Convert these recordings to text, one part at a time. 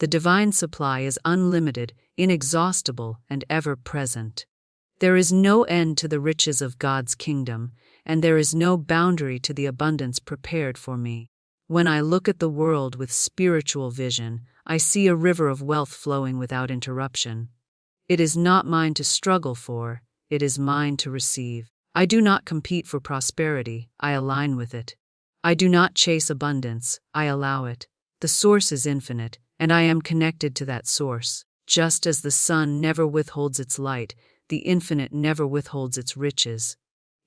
The divine supply is unlimited, inexhaustible, and ever-present. There is no end to the riches of God's kingdom, and there is no boundary to the abundance prepared for me. When I look at the world with spiritual vision, I see a river of wealth flowing without interruption. It is not mine to struggle for, it is mine to receive. I do not compete for prosperity, I align with it. I do not chase abundance, I allow it. The source is infinite, and I am connected to that source. Just as the sun never withholds its light, the infinite never withholds its riches.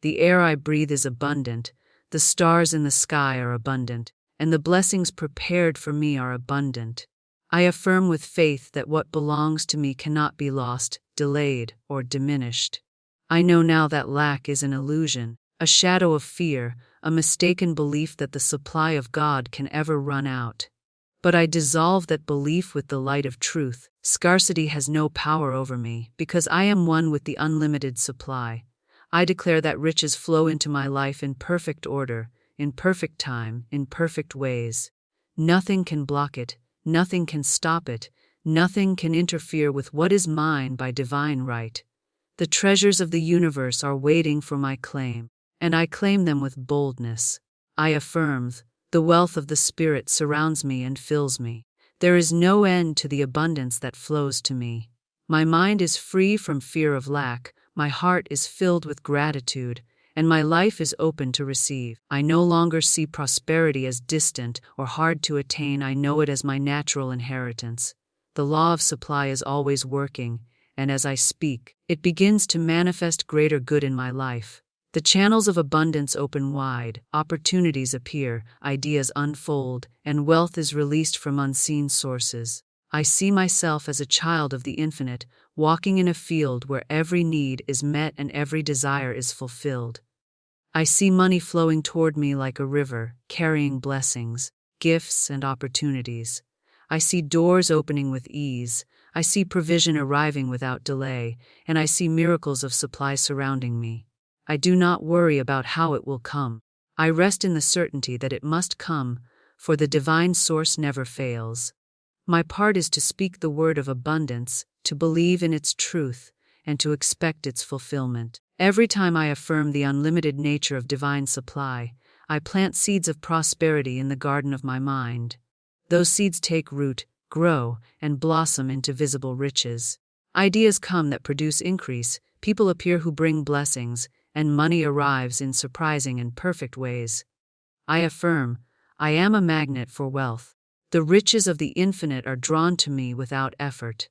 The air I breathe is abundant, the stars in the sky are abundant, and the blessings prepared for me are abundant. I affirm with faith that what belongs to me cannot be lost, delayed, or diminished. I know now that lack is an illusion, a shadow of fear, a mistaken belief that the supply of God can ever run out. But I dissolve that belief with the light of truth. Scarcity has no power over me, because I am one with the unlimited supply. I declare that riches flow into my life in perfect order, in perfect time, in perfect ways. Nothing can block it, nothing can stop it, nothing can interfere with what is mine by divine right. The treasures of the universe are waiting for my claim, and I claim them with boldness. I affirm, the wealth of the Spirit surrounds me and fills me. There is no end to the abundance that flows to me. My mind is free from fear of lack, my heart is filled with gratitude, and my life is open to receive. I no longer see prosperity as distant or hard to attain, I know it as my natural inheritance. The law of supply is always working, and as I speak, it begins to manifest greater good in my life. The channels of abundance open wide, opportunities appear, ideas unfold, and wealth is released from unseen sources. I see myself as a child of the infinite, walking in a field where every need is met and every desire is fulfilled. I see money flowing toward me like a river, carrying blessings, gifts, and opportunities. I see doors opening with ease, I see provision arriving without delay, and I see miracles of supply surrounding me. I do not worry about how it will come. I rest in the certainty that it must come, for the divine source never fails. My part is to speak the word of abundance, to believe in its truth, and to expect its fulfillment. Every time I affirm the unlimited nature of divine supply, I plant seeds of prosperity in the garden of my mind. Those seeds take root, grow, and blossom into visible riches. Ideas come that produce increase, people appear who bring blessings, and money arrives in surprising and perfect ways. I affirm, I am a magnet for wealth. The riches of the infinite are drawn to me without effort.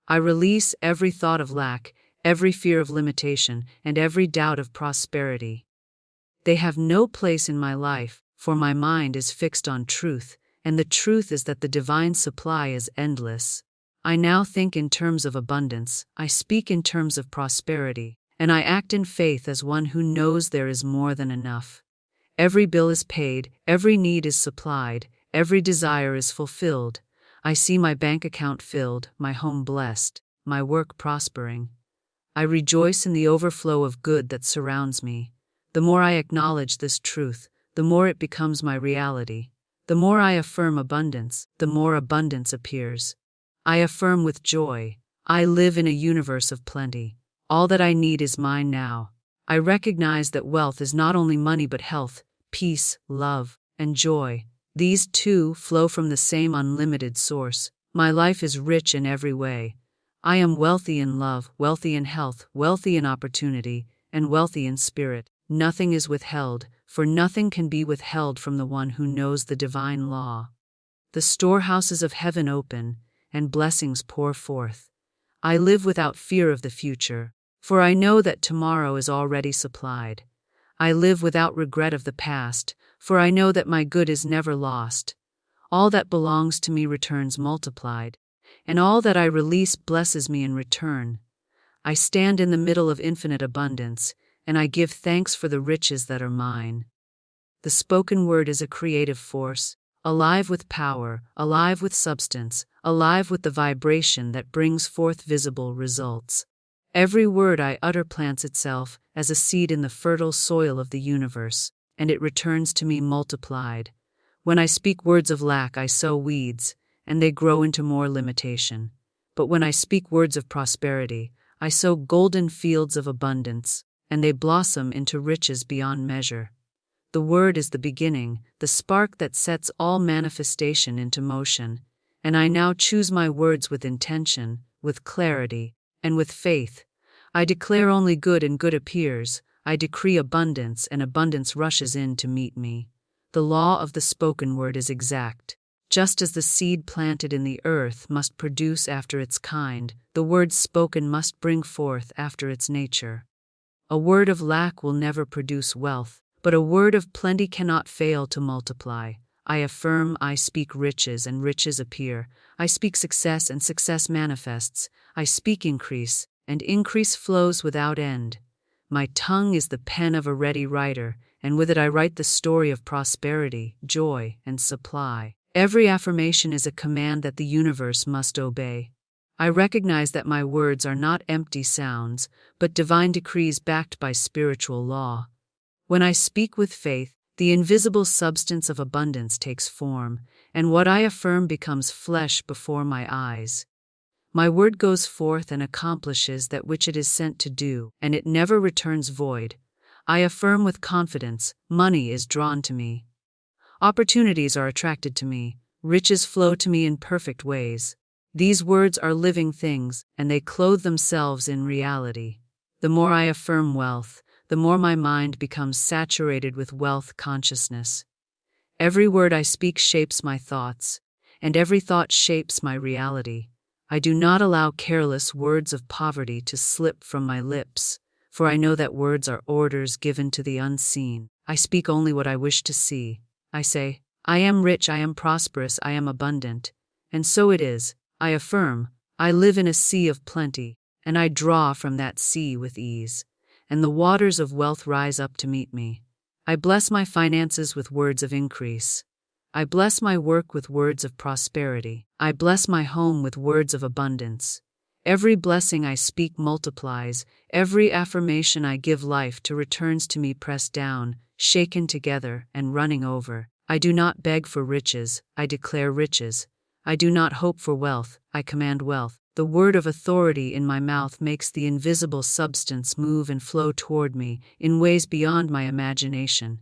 I release every thought of lack, every fear of limitation, and every doubt of prosperity. They have no place in my life, for my mind is fixed on truth, and the truth is that the divine supply is endless. I now think in terms of abundance, I speak in terms of prosperity, and I act in faith as one who knows there is more than enough. Every bill is paid, every need is supplied, every desire is fulfilled. I see my bank account filled, my home blessed, my work prospering. I rejoice in the overflow of good that surrounds me. The more I acknowledge this truth, the more it becomes my reality. The more I affirm abundance, the more abundance appears. I affirm with joy, I live in a universe of plenty. All that I need is mine now. I recognize that wealth is not only money but health, peace, love, and joy. These two flow from the same unlimited source. My life is rich in every way. I am wealthy in love, wealthy in health, wealthy in opportunity, and wealthy in spirit. Nothing is withheld, for nothing can be withheld from the one who knows the divine law. The storehouses of heaven open, and blessings pour forth. I live without fear of the future, for I know that tomorrow is already supplied. I live without regret of the past, for I know that my good is never lost. All that belongs to me returns multiplied, and all that I release blesses me in return. I stand in the middle of infinite abundance, and I give thanks for the riches that are mine. The spoken word is a creative force, alive with power, alive with substance, alive with the vibration that brings forth visible results. Every word I utter plants itself as a seed in the fertile soil of the universe, and it returns to me multiplied. When I speak words of lack, I sow weeds, and they grow into more limitation. But when I speak words of prosperity, I sow golden fields of abundance, and they blossom into riches beyond measure. The word is the beginning, the spark that sets all manifestation into motion, and I now choose my words with intention, with clarity, and with faith. I declare only good, and good appears. I decree abundance, and abundance rushes in to meet me. The law of the spoken word is exact. Just as the seed planted in the earth must produce after its kind, the word spoken must bring forth after its nature. A word of lack will never produce wealth, but a word of plenty cannot fail to multiply. I affirm, I speak riches, and riches appear. I speak success, and success manifests. I speak increase, and increase flows without end. My tongue is the pen of a ready writer, and with it I write the story of prosperity, joy, and supply. Every affirmation is a command that the universe must obey. I recognize that my words are not empty sounds, but divine decrees backed by spiritual law. When I speak with faith, the invisible substance of abundance takes form, and what I affirm becomes flesh before my eyes. My word goes forth and accomplishes that which it is sent to do, and it never returns void. I affirm with confidence, money is drawn to me. Opportunities are attracted to me, riches flow to me in perfect ways. These words are living things, and they clothe themselves in reality. The more I affirm wealth, the more my mind becomes saturated with wealth consciousness. Every word I speak shapes my thoughts, and every thought shapes my reality. I do not allow careless words of poverty to slip from my lips, for I know that words are orders given to the unseen. I speak only what I wish to see. I say, I am rich, I am prosperous, I am abundant. And so it is. I affirm, I live in a sea of plenty, and I draw from that sea with ease, and the waters of wealth rise up to meet me. I bless my finances with words of increase. I bless my work with words of prosperity. I bless my home with words of abundance. Every blessing I speak multiplies. Every affirmation I give life to returns to me pressed down, shaken together, and running over. I do not beg for riches, I declare riches. I do not hope for wealth, I command wealth. The word of authority in my mouth makes the invisible substance move and flow toward me in ways beyond my imagination.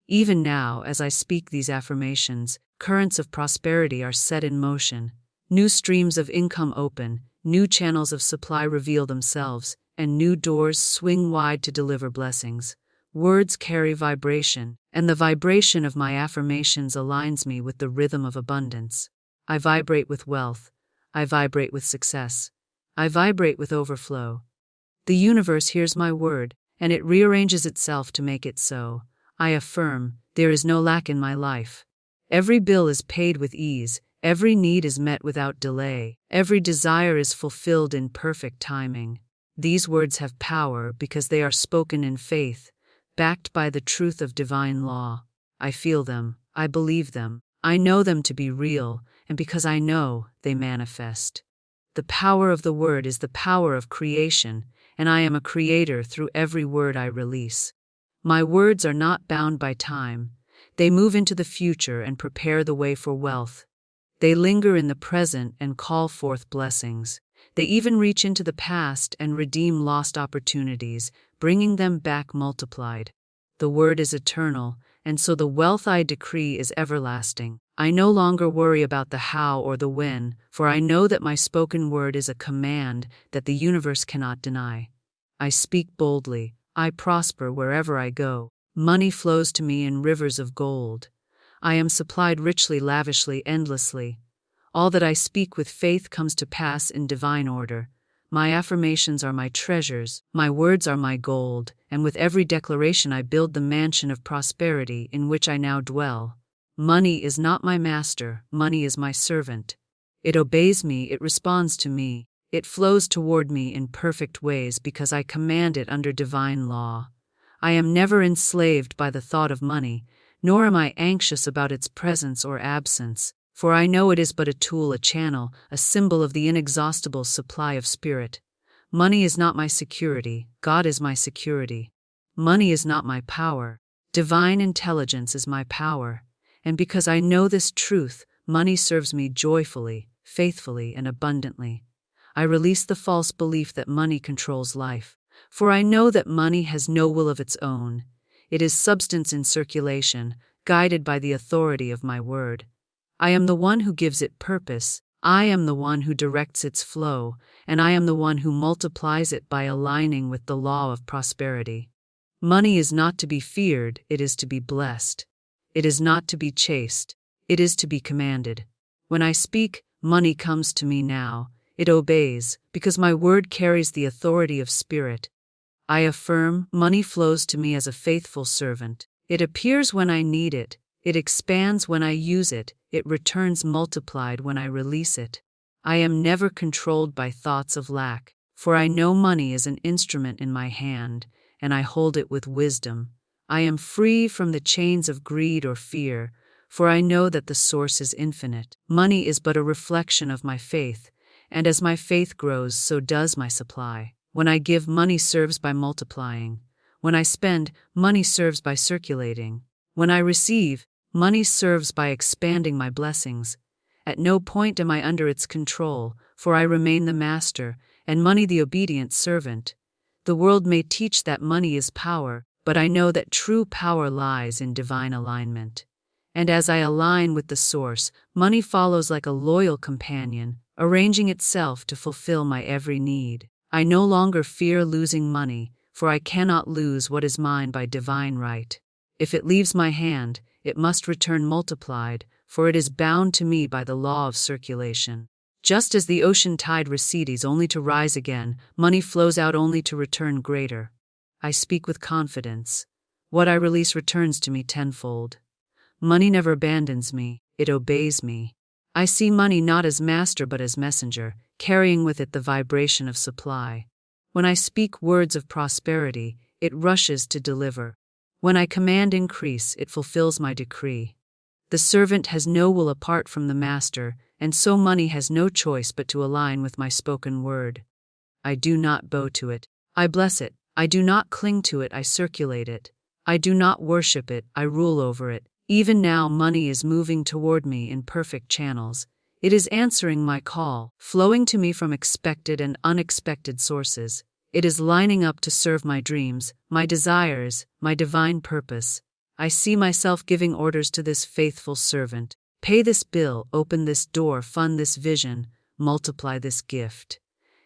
Even now, as I speak these affirmations, currents of prosperity are set in motion. New streams of income open, new channels of supply reveal themselves, and new doors swing wide to deliver blessings. Words carry vibration, and the vibration of my affirmations aligns me with the rhythm of abundance. I vibrate with wealth. I vibrate with success. I vibrate with overflow. The universe hears my word, and it rearranges itself to make it so. I affirm, there is no lack in my life. Every bill is paid with ease, every need is met without delay, every desire is fulfilled in perfect timing. These words have power because they are spoken in faith, backed by the truth of divine law. I feel them, I believe them, I know them to be real, and because I know, they manifest. The power of the word is the power of creation, and I am a creator through every word I release. My words are not bound by time. They move into the future and prepare the way for wealth. They linger in the present and call forth blessings. They even reach into the past and redeem lost opportunities, bringing them back multiplied. The word is eternal, and so the wealth I decree is everlasting. I no longer worry about the how or the when, for I know that my spoken word is a command that the universe cannot deny. I speak boldly. I prosper wherever I go. Money flows to me in rivers of gold. I am supplied richly, lavishly, endlessly. All that I speak with faith comes to pass in divine order. My affirmations are my treasures, my words are my gold, and with every declaration I build the mansion of prosperity in which I now dwell. Money is not my master, money is my servant. It obeys me, it responds to me. It flows toward me in perfect ways because I command it under divine law. I am never enslaved by the thought of money, nor am I anxious about its presence or absence, for I know it is but a tool, a channel, a symbol of the inexhaustible supply of spirit. Money is not my security, God is my security. Money is not my power, divine intelligence is my power. And because I know this truth, money serves me joyfully, faithfully, and abundantly. I release the false belief that money controls life, for I know that money has no will of its own. It is substance in circulation, guided by the authority of my word. I am the one who gives it purpose, I am the one who directs its flow, and I am the one who multiplies it by aligning with the law of prosperity. Money is not to be feared, it is to be blessed. It is not to be chased, it is to be commanded. When I speak, money comes to me now. It obeys, because my word carries the authority of spirit. I affirm, money flows to me as a faithful servant. It appears when I need it, it expands when I use it, it returns multiplied when I release it. I am never controlled by thoughts of lack, for I know money is an instrument in my hand, and I hold it with wisdom. I am free from the chains of greed or fear, for I know that the source is infinite. Money is but a reflection of my faith, and as my faith grows, so does my supply. When I give, money serves by multiplying. When I spend, money serves by circulating. When I receive, money serves by expanding my blessings. At no point am I under its control, for I remain the master, and money the obedient servant. The world may teach that money is power, but I know that true power lies in divine alignment. And as I align with the source, money follows like a loyal companion, arranging itself to fulfill my every need. I no longer fear losing money, for I cannot lose what is mine by divine right. If it leaves my hand, it must return multiplied, for it is bound to me by the law of circulation. Just as the ocean tide recedes only to rise again, money flows out only to return greater. I speak with confidence. What I release returns to me tenfold. Money never abandons me, it obeys me. I see money not as master but as messenger, carrying with it the vibration of supply. When I speak words of prosperity, it rushes to deliver. When I command increase, it fulfills my decree. The servant has no will apart from the master, and so money has no choice but to align with my spoken word. I do not bow to it, I bless it. I do not cling to it, I circulate it. I do not worship it, I rule over it. Even now money is moving toward me in perfect channels. It is answering my call, flowing to me from expected and unexpected sources. It is lining up to serve my dreams, my desires, my divine purpose. I see myself giving orders to this faithful servant. Pay this bill, open this door, fund this vision, multiply this gift.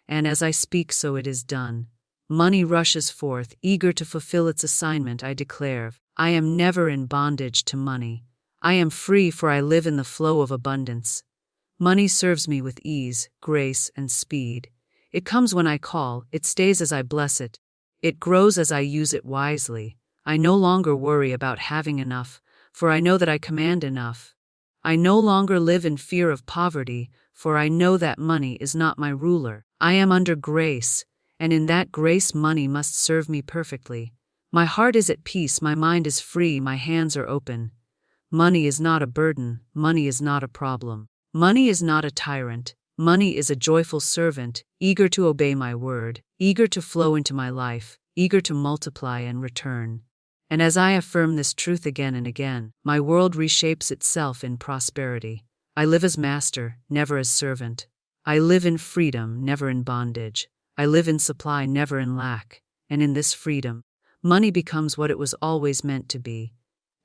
And as I speak, so it is done. Money rushes forth, eager to fulfill its assignment. I declare, I am never in bondage to money. I am free, for I live in the flow of abundance. Money serves me with ease, grace, and speed. It comes when I call, it stays as I bless it. It grows as I use it wisely. I no longer worry about having enough, for I know that I command enough. I no longer live in fear of poverty, for I know that money is not my ruler. I am under grace, and in that grace money must serve me perfectly. My heart is at peace, my mind is free, my hands are open. Money is not a burden, money is not a problem. Money is not a tyrant, money is a joyful servant, eager to obey my word, eager to flow into my life, eager to multiply and return. And as I affirm this truth again and again, my world reshapes itself in prosperity. I live as master, never as servant. I live in freedom, never in bondage. I live in supply, never in lack. And in this freedom, money becomes what it was always meant to be,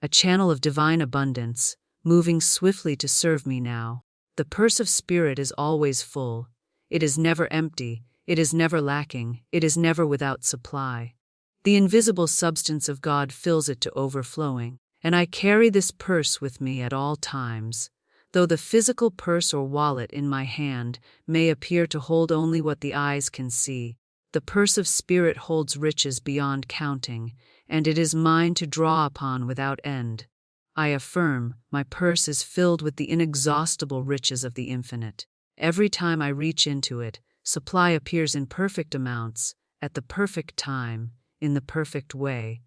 a channel of divine abundance, moving swiftly to serve me now. The purse of spirit is always full. It is never empty, it is never lacking, it is never without supply. The invisible substance of God fills it to overflowing, and I carry this purse with me at all times. Though the physical purse or wallet in my hand may appear to hold only what the eyes can see, the purse of spirit holds riches beyond counting, and it is mine to draw upon without end. I affirm, my purse is filled with the inexhaustible riches of the infinite. Every time I reach into it, supply appears in perfect amounts, at the perfect time, in the perfect way.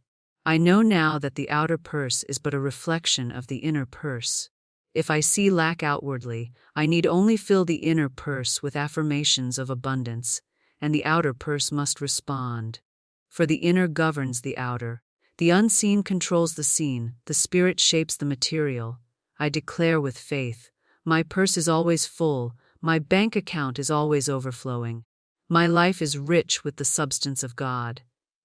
I know now that the outer purse is but a reflection of the inner purse. If I see lack outwardly, I need only fill the inner purse with affirmations of abundance, and the outer purse must respond. For the inner governs the outer. The unseen controls the seen, the spirit shapes the material. I declare with faith, My purse is always full, my bank account is always overflowing. My life is rich with the substance of God.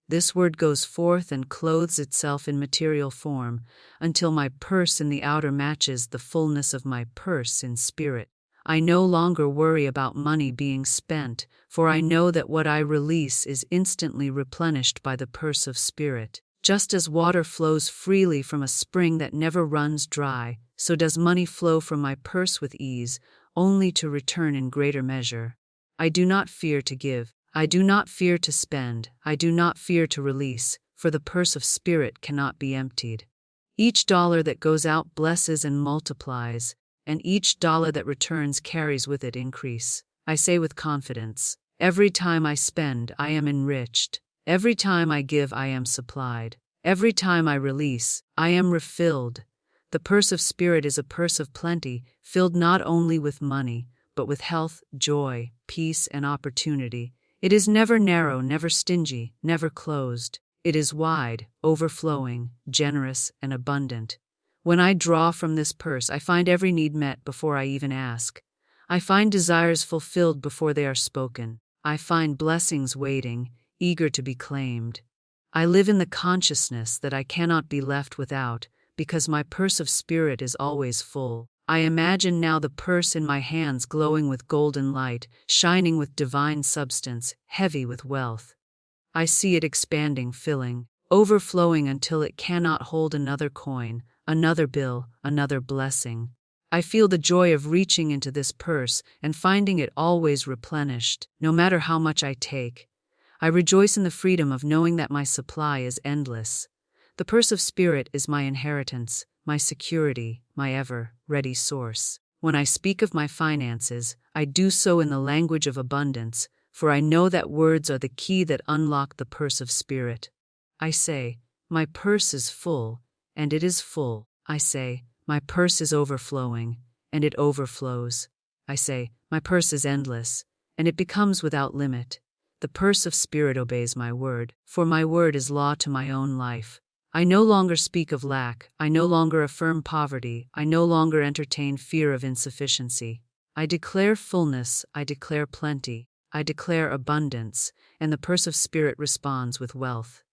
This word goes forth and clothes itself in material form, until my purse in the outer matches the fullness of my purse in spirit. I no longer worry about money being spent, for I know that what I release is instantly replenished by the purse of spirit. Just as water flows freely from a spring that never runs dry, so does money flow from my purse with ease, only to return in greater measure. I do not fear to give. I do not fear to spend, I do not fear to release, for the purse of spirit cannot be emptied. Each dollar that goes out blesses and multiplies, and each dollar that returns carries with it increase. I say with confidence, every time I spend, I am enriched. Every time I give, I am supplied. Every time I release, I am refilled. The purse of spirit is a purse of plenty, filled not only with money, but with health, joy, peace, and opportunity. It is never narrow, never stingy, never closed. It is wide, overflowing, generous, and abundant. When I draw from this purse, I find every need met before I even ask. I find desires fulfilled before they are spoken. I find blessings waiting, eager to be claimed. I live in the consciousness that I cannot be left without, because my purse of spirit is always full. I imagine now the purse in my hands glowing with golden light, shining with divine substance, heavy with wealth. I see it expanding, filling, overflowing until it cannot hold another coin, another bill, another blessing. I feel the joy of reaching into this purse and finding it always replenished, no matter how much I take. I rejoice in the freedom of knowing that my supply is endless. The purse of spirit is my inheritance, my security, my ever-ready source. When I speak of my finances, I do so in the language of abundance, for I know that words are the key that unlock the purse of spirit. I say, my purse is full, and it is full. I say, my purse is overflowing, and it overflows. I say, my purse is endless, and it becomes without limit. The purse of spirit obeys my word, for my word is law to my own life. I no longer speak of lack, I no longer affirm poverty, I no longer entertain fear of insufficiency. I declare fullness, I declare plenty, I declare abundance, and the purse of spirit responds with wealth.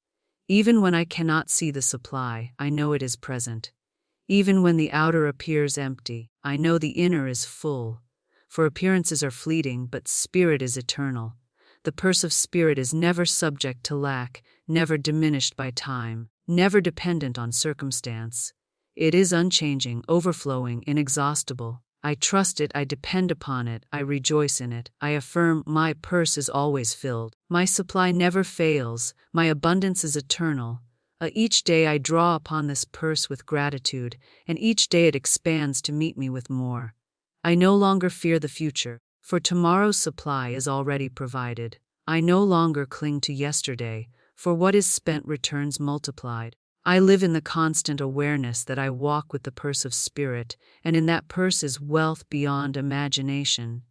Even when I cannot see the supply, I know it is present. Even when the outer appears empty, I know the inner is full. For appearances are fleeting, but spirit is eternal. The purse of spirit is never subject to lack, never diminished by time, never dependent on circumstance. It is unchanging, overflowing, inexhaustible. I trust it, I depend upon it, I rejoice in it. I affirm my purse is always filled. My supply never fails, my abundance is eternal. Each day I draw upon this purse with gratitude, and each day it expands to meet me with more. I no longer fear the future, for tomorrow's supply is already provided. I no longer cling to yesterday, for what is spent returns multiplied. I live in the constant awareness that I walk with the purse of spirit, and in that purse is wealth beyond imagination.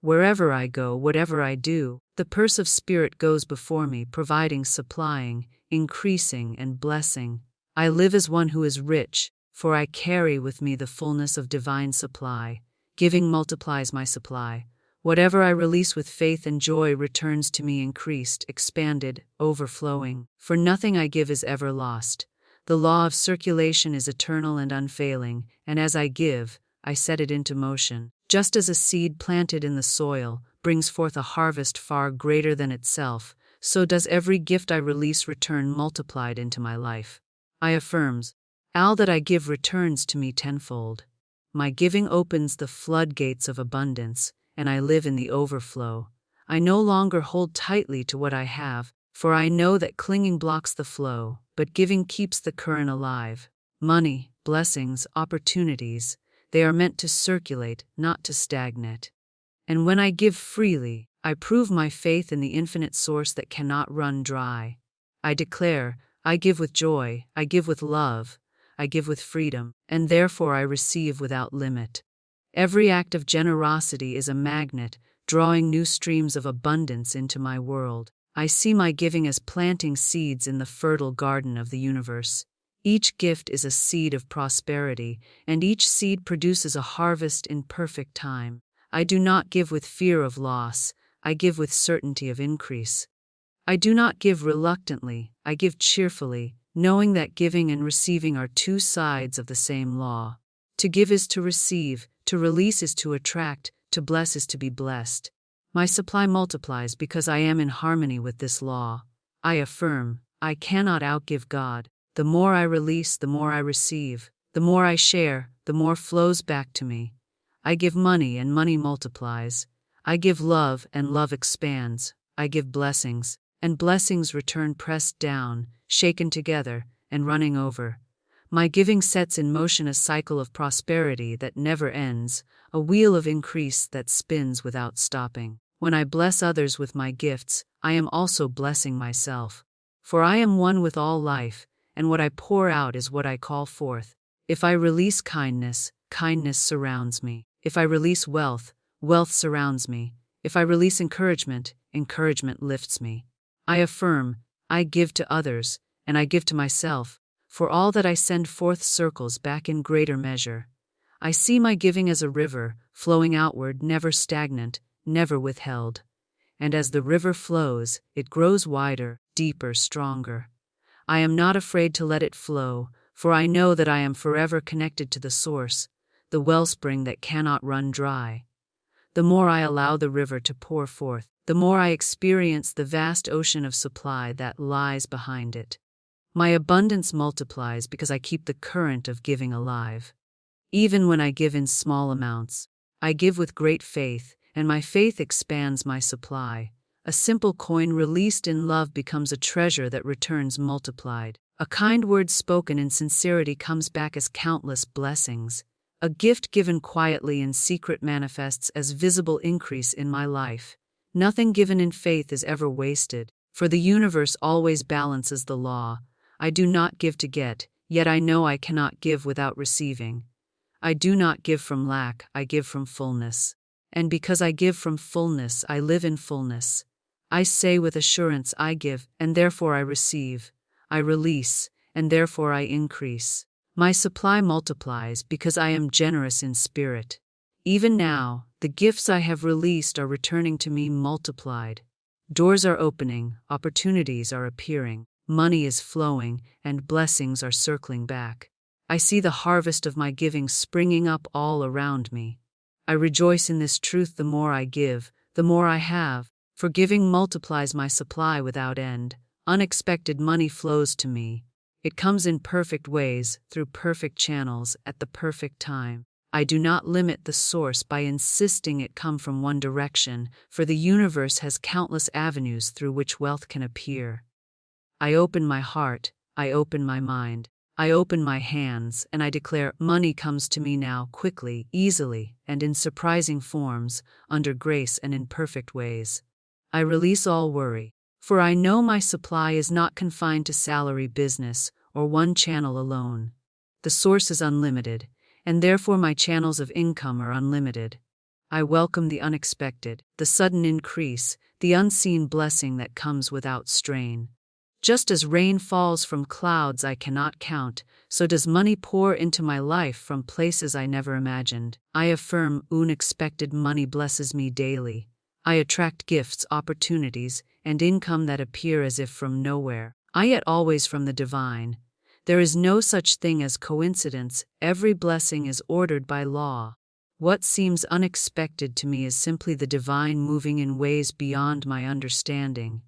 Wherever I go, whatever I do, the purse of spirit goes before me, providing, supplying, increasing, and blessing. I live as one who is rich, for I carry with me the fullness of divine supply. Giving multiplies my supply. Whatever I release with faith and joy returns to me increased, expanded, overflowing. For nothing I give is ever lost. The law of circulation is eternal and unfailing, and as I give, I set it into motion. Just as a seed planted in the soil brings forth a harvest far greater than itself, so does every gift I release return multiplied into my life. I affirms, all that I give returns to me tenfold. My giving opens the floodgates of abundance, and I live in the overflow. I no longer hold tightly to what I have, for I know that clinging blocks the flow, but giving keeps the current alive. Money, blessings, opportunities, they are meant to circulate, not to stagnate. And when I give freely, I prove my faith in the infinite source that cannot run dry. I declare, I give with joy, I give with love, I give with freedom, and therefore I receive without limit. Every act of generosity is a magnet, drawing new streams of abundance into my world. I see my giving as planting seeds in the fertile garden of the universe. Each gift is a seed of prosperity, and each seed produces a harvest in perfect time. I do not give with fear of loss, I give with certainty of increase. I do not give reluctantly, I give cheerfully, knowing that giving and receiving are two sides of the same law. To give is to receive, to release is to attract, to bless is to be blessed. My supply multiplies because I am in harmony with this law. I affirm, I cannot outgive God. The more I release, the more I receive. The more I share, the more flows back to me. I give money and money multiplies. I give love and love expands. I give blessings, and blessings return pressed down, shaken together, and running over. My giving sets in motion a cycle of prosperity that never ends, a wheel of increase that spins without stopping. When I bless others with my gifts, I am also blessing myself. For I am one with all life, and what I pour out is what I call forth. If I release kindness, kindness surrounds me. If I release wealth, wealth surrounds me. If I release encouragement, encouragement lifts me. I affirm, I give to others, and I give to myself, for all that I send forth circles back in greater measure. I see my giving as a river, flowing outward, never stagnant, never withheld. And as the river flows, it grows wider, deeper, stronger. I am not afraid to let it flow, for I know that I am forever connected to the source, the wellspring that cannot run dry. The more I allow the river to pour forth, the more I experience the vast ocean of supply that lies behind it. My abundance multiplies because I keep the current of giving alive. Even when I give in small amounts, I give with great faith, and my faith expands my supply. A simple coin released in love becomes a treasure that returns multiplied. A kind word spoken in sincerity comes back as countless blessings. A gift given quietly in secret manifests as visible increase in my life. Nothing given in faith is ever wasted, for the universe always balances the law. I do not give to get, yet I know I cannot give without receiving. I do not give from lack, I give from fullness. And because I give from fullness, I live in fullness. I say with assurance I give, and therefore I receive. I release, and therefore I increase. My supply multiplies because I am generous in spirit. Even now, the gifts I have released are returning to me multiplied. Doors are opening, opportunities are appearing, money is flowing, and blessings are circling back. I see the harvest of my giving springing up all around me. I rejoice in this truth. The more I give, the more I have, for giving multiplies my supply without end. Unexpected money flows to me. It comes in perfect ways, through perfect channels, at the perfect time. I do not limit the source by insisting it come from one direction, for the universe has countless avenues through which wealth can appear. I open my heart, I open my mind, I open my hands, and I declare, money comes to me now quickly, easily, and in surprising forms, under grace and in perfect ways. I release all worry, for I know my supply is not confined to salary business or one channel alone. The source is unlimited, and therefore my channels of income are unlimited. I welcome the unexpected, the sudden increase, the unseen blessing that comes without strain. Just as rain falls from clouds I cannot count, so does money pour into my life from places I never imagined. I affirm, unexpected money blesses me daily. I attract gifts, opportunities, and income that appear as if from nowhere, yet always from the divine. There is no such thing as coincidence. Every blessing is ordered by law. What seems unexpected to me is simply the divine moving in ways beyond my understanding.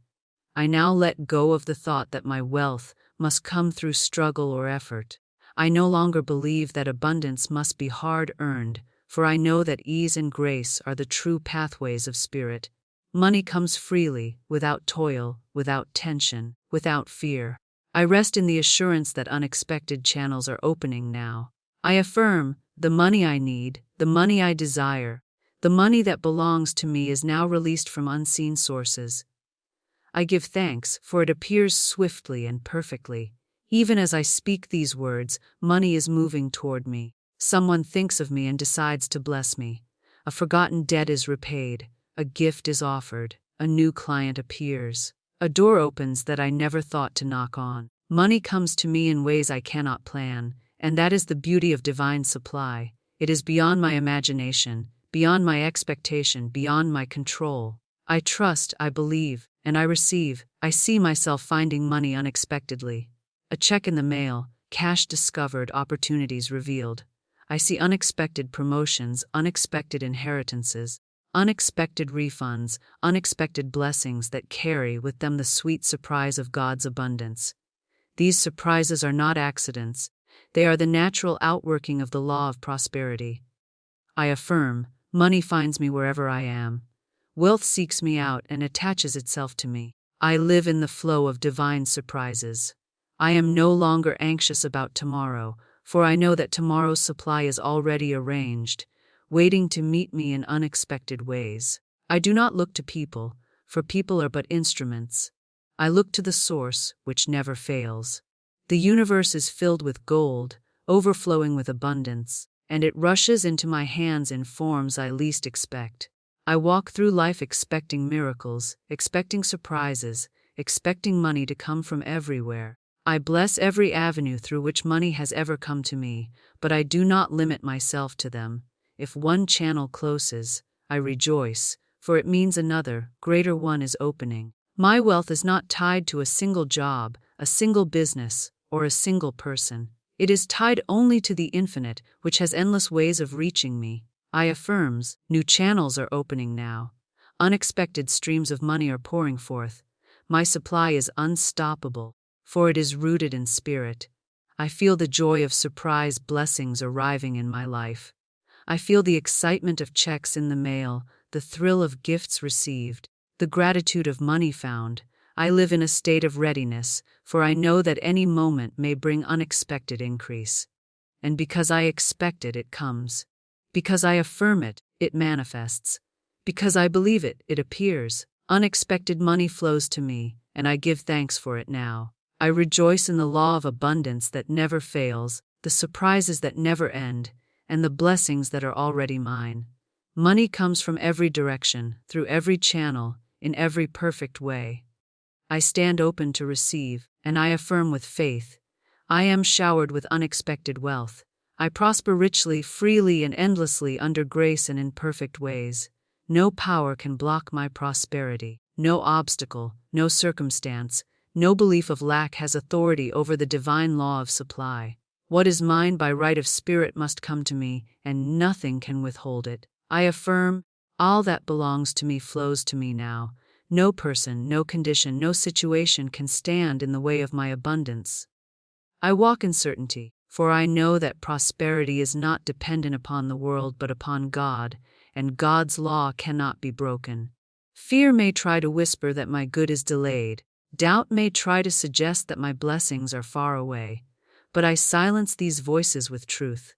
I now let go of the thought that my wealth must come through struggle or effort. I no longer believe that abundance must be hard-earned, for I know that ease and grace are the true pathways of spirit. Money comes freely, without toil, without tension, without fear. I rest in the assurance that unexpected channels are opening now. I affirm, the money I need, the money I desire, the money that belongs to me is now released from unseen sources. I give thanks, for it appears swiftly and perfectly. Even as I speak these words, money is moving toward me. Someone thinks of me and decides to bless me. A forgotten debt is repaid, a gift is offered, a new client appears. A door opens that I never thought to knock on. Money comes to me in ways I cannot plan, and that is the beauty of divine supply. It is beyond my imagination, beyond my expectation, beyond my control. I trust, I believe, and I receive. I see myself finding money unexpectedly. A check in the mail, cash discovered, opportunities revealed. I see unexpected promotions, unexpected inheritances, unexpected refunds, unexpected blessings that carry with them the sweet surprise of God's abundance. These surprises are not accidents, they are the natural outworking of the law of prosperity. I affirm, money finds me wherever I am. Wealth seeks me out and attaches itself to me. I live in the flow of divine surprises. I am no longer anxious about tomorrow, for I know that tomorrow's supply is already arranged, waiting to meet me in unexpected ways. I do not look to people, for people are but instruments. I look to the source, which never fails. The universe is filled with gold, overflowing with abundance, and it rushes into my hands in forms I least expect. I walk through life expecting miracles, expecting surprises, expecting money to come from everywhere. I bless every avenue through which money has ever come to me, but I do not limit myself to them. If one channel closes, I rejoice, for it means another, greater one is opening. My wealth is not tied to a single job, a single business, or a single person. It is tied only to the infinite, which has endless ways of reaching me. I affirms, new channels are opening now. Unexpected streams of money are pouring forth. My supply is unstoppable, for it is rooted in spirit. I feel the joy of surprise blessings arriving in my life. I feel the excitement of checks in the mail, the thrill of gifts received, the gratitude of money found. I live in a state of readiness, for I know that any moment may bring unexpected increase. And because I expect it, it comes. Because I affirm it, it manifests. Because I believe it, it appears. Unexpected money flows to me, and I give thanks for it now. I rejoice in the law of abundance that never fails, the surprises that never end, and the blessings that are already mine. Money comes from every direction, through every channel, in every perfect way. I stand open to receive, and I affirm with faith. I am showered with unexpected wealth. I prosper richly, freely, and endlessly under grace and in perfect ways. No power can block my prosperity. No obstacle, no circumstance, no belief of lack has authority over the divine law of supply. What is mine by right of spirit must come to me, and nothing can withhold it. I affirm, all that belongs to me flows to me now. No person, no condition, no situation can stand in the way of my abundance. I walk in certainty, for I know that prosperity is not dependent upon the world but upon God, and God's law cannot be broken. Fear may try to whisper that my good is delayed. Doubt may try to suggest that my blessings are far away. But I silence these voices with truth.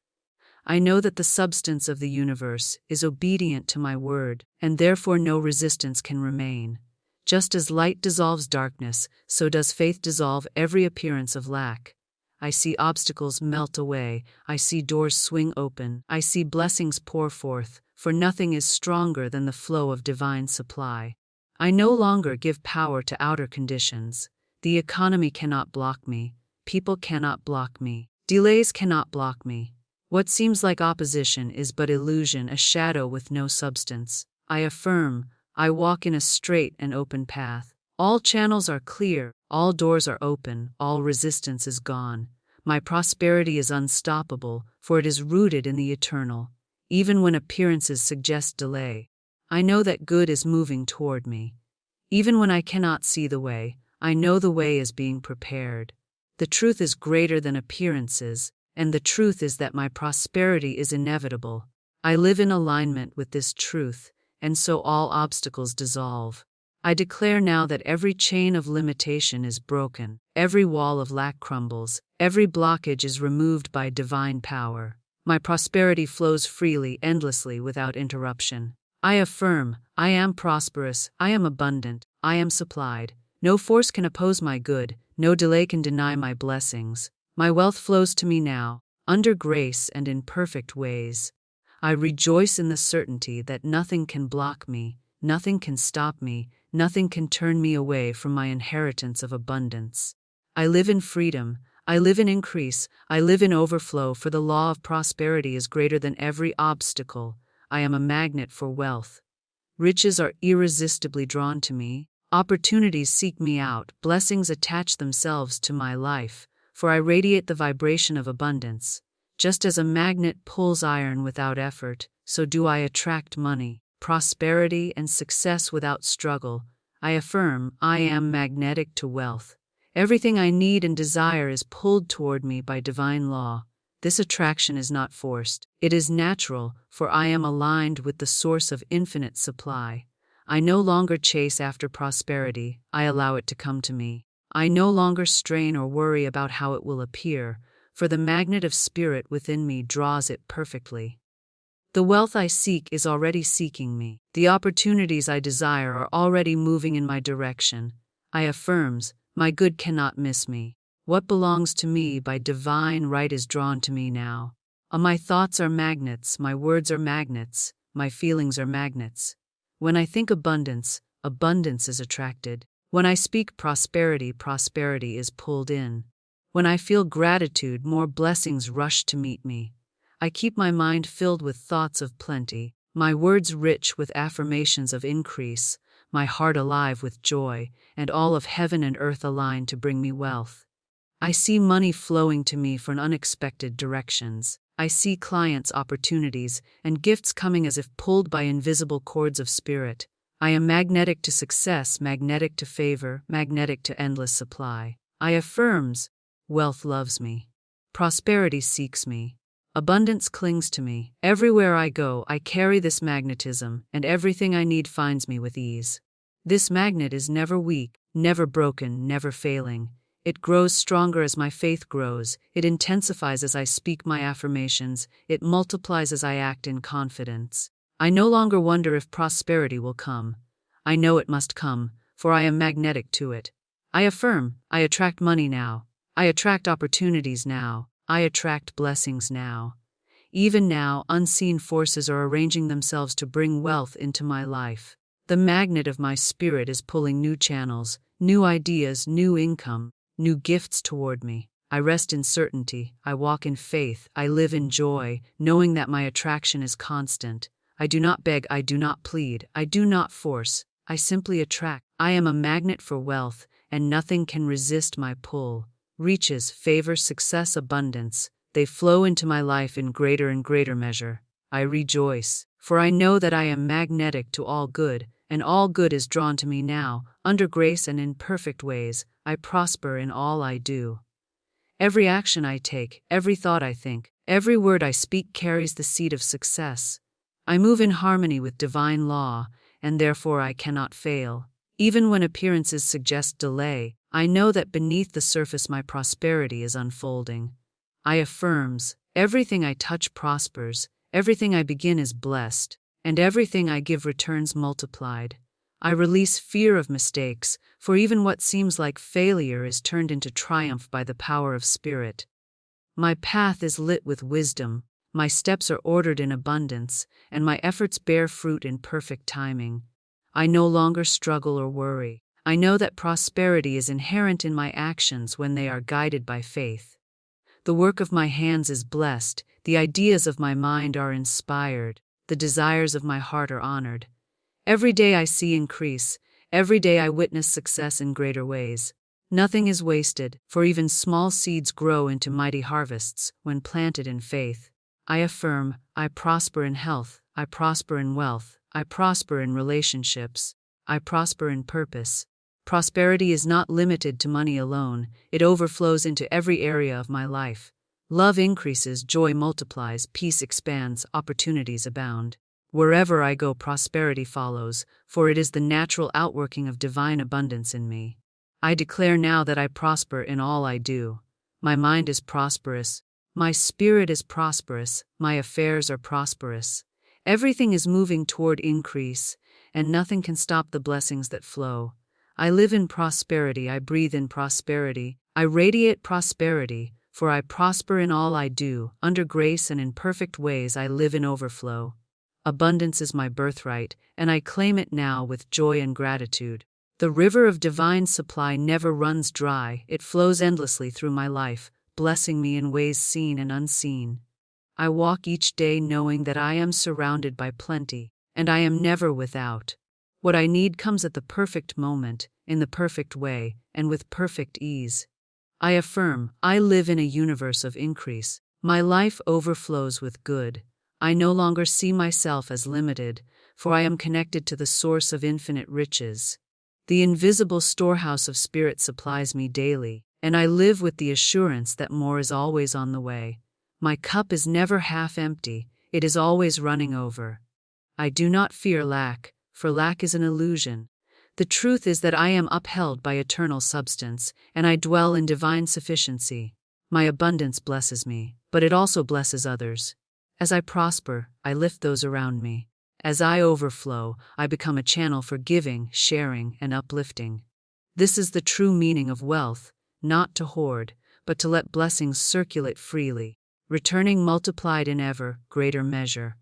I know that the substance of the universe is obedient to my word, and therefore no resistance can remain. Just as light dissolves darkness, so does faith dissolve every appearance of lack. I see obstacles melt away, I see doors swing open, I see blessings pour forth, for nothing is stronger than the flow of divine supply. I no longer give power to outer conditions. The economy cannot block me, people cannot block me, delays cannot block me. What seems like opposition is but illusion, a shadow with no substance. I affirm, I walk in a straight and open path. All channels are clear, all doors are open, all resistance is gone. My prosperity is unstoppable, for it is rooted in the eternal. Even when appearances suggest delay, I know that good is moving toward me. Even when I cannot see the way, I know the way is being prepared. The truth is greater than appearances, and the truth is that my prosperity is inevitable. I live in alignment with this truth, and so all obstacles dissolve. I declare now that every chain of limitation is broken, every wall of lack crumbles, every blockage is removed by divine power. My prosperity flows freely, endlessly, without interruption. I affirm, I am prosperous, I am abundant, I am supplied. No force can oppose my good, no delay can deny my blessings. My wealth flows to me now, under grace and in perfect ways. I rejoice in the certainty that nothing can block me, nothing can stop me, nothing can turn me away from my inheritance of abundance. I live in freedom. I live in increase. I live in overflow, for the law of prosperity is greater than every obstacle. I am a magnet for wealth. Riches are irresistibly drawn to me. Opportunities seek me out. Blessings attach themselves to my life, for I radiate the vibration of abundance. Just as a magnet pulls iron without effort, so do I attract money, prosperity, and success without struggle. I affirm I am magnetic to wealth. Everything I need and desire is pulled toward me by divine law. This attraction is not forced. It is natural, for I am aligned with the source of infinite supply. I no longer chase after prosperity. I allow it to come to me. I no longer strain or worry about how it will appear, for the magnet of spirit within me draws it perfectly. The wealth I seek is already seeking me. The opportunities I desire are already moving in my direction. I affirms, my good cannot miss me. What belongs to me by divine right is drawn to me now. My thoughts are magnets, my words are magnets, my feelings are magnets. When I think abundance, abundance is attracted. When I speak prosperity, prosperity is pulled in. When I feel gratitude, more blessings rush to meet me. I keep my mind filled with thoughts of plenty, my words rich with affirmations of increase, my heart alive with joy, and all of heaven and earth align to bring me wealth. I see money flowing to me from unexpected directions. I see clients' opportunities and gifts coming as if pulled by invisible cords of spirit. I am magnetic to success, magnetic to favor, magnetic to endless supply. I affirms, wealth loves me. Prosperity seeks me. Abundance clings to me. Everywhere I go, I carry this magnetism, and everything I need finds me with ease. This magnet is never weak, never broken, never failing. It grows stronger as my faith grows. It intensifies as I speak my affirmations. It multiplies as I act in confidence. I no longer wonder if prosperity will come. I know it must come, for I am magnetic to it. I affirm, I attract money now. I attract opportunities now. I attract blessings now. Even now, unseen forces are arranging themselves to bring wealth into my life. The magnet of my spirit is pulling new channels, new ideas, new income, new gifts toward me. I rest in certainty. I walk in faith. I live in joy, knowing that my attraction is constant. I do not beg. I do not plead. I do not force. I simply attract. I am a magnet for wealth, and nothing can resist my pull. Riches, favor, success, abundance, they flow into my life in greater and greater measure. I rejoice, for I know that I am magnetic to all good, and all good is drawn to me now. Under grace and in perfect ways, I prosper in all I do. Every action I take, every thought I think, every word I speak carries the seed of success. I move in harmony with divine law, and therefore I cannot fail. Even when appearances suggest delay, I know that beneath the surface my prosperity is unfolding. I affirms, everything I touch prospers, everything I begin is blessed, and everything I give returns multiplied. I release fear of mistakes, for even what seems like failure is turned into triumph by the power of spirit. My path is lit with wisdom, my steps are ordered in abundance, and my efforts bear fruit in perfect timing. I no longer struggle or worry. I know that prosperity is inherent in my actions when they are guided by faith. The work of my hands is blessed, the ideas of my mind are inspired, the desires of my heart are honored. Every day I see increase, every day I witness success in greater ways. Nothing is wasted, for even small seeds grow into mighty harvests when planted in faith. I affirm, I prosper in health, I prosper in wealth, I prosper in relationships, I prosper in purpose. Prosperity is not limited to money alone, it overflows into every area of my life. Love increases, joy multiplies, peace expands, opportunities abound. Wherever I go, prosperity follows, for it is the natural outworking of divine abundance in me. I declare now that I prosper in all I do. My mind is prosperous, my spirit is prosperous, my affairs are prosperous. Everything is moving toward increase, and nothing can stop the blessings that flow. I live in prosperity, I breathe in prosperity, I radiate prosperity, for I prosper in all I do. Under grace and in perfect ways I live in overflow. Abundance is my birthright, and I claim it now with joy and gratitude. The The river of divine supply never runs dry, it flows endlessly through my life, blessing me in ways seen and unseen. I walk each day knowing that I am surrounded by plenty, and I am never without. What I need comes at the perfect moment, in the perfect way, and with perfect ease. I affirm, I live in a universe of increase. My life overflows with good. I no longer see myself as limited, for I am connected to the source of infinite riches. The invisible storehouse of spirit supplies me daily, and I live with the assurance that more is always on the way. My cup is never half empty, it is always running over. I do not fear lack, for lack is an illusion. The truth is that I am upheld by eternal substance, and I dwell in divine sufficiency. My abundance blesses me, but it also blesses others. As I prosper, I lift those around me. As I overflow, I become a channel for giving, sharing, and uplifting. This is the true meaning of wealth, not to hoard, but to let blessings circulate freely, returning multiplied in ever greater measure.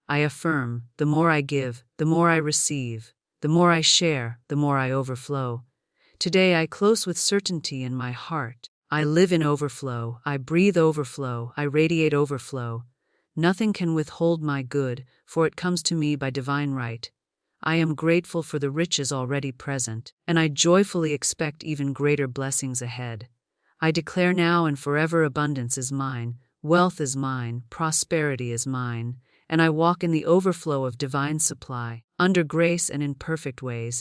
I affirm, the more I give, the more I receive, the more I share, the more I overflow. Today I close with certainty in my heart. I live in overflow, I breathe overflow, I radiate overflow. Nothing can withhold my good, for it comes to me by divine right. I am grateful for the riches already present, and I joyfully expect even greater blessings ahead. I declare now and forever abundance is mine, wealth is mine, prosperity is mine, and I walk in the overflow of divine supply, under grace and in perfect ways.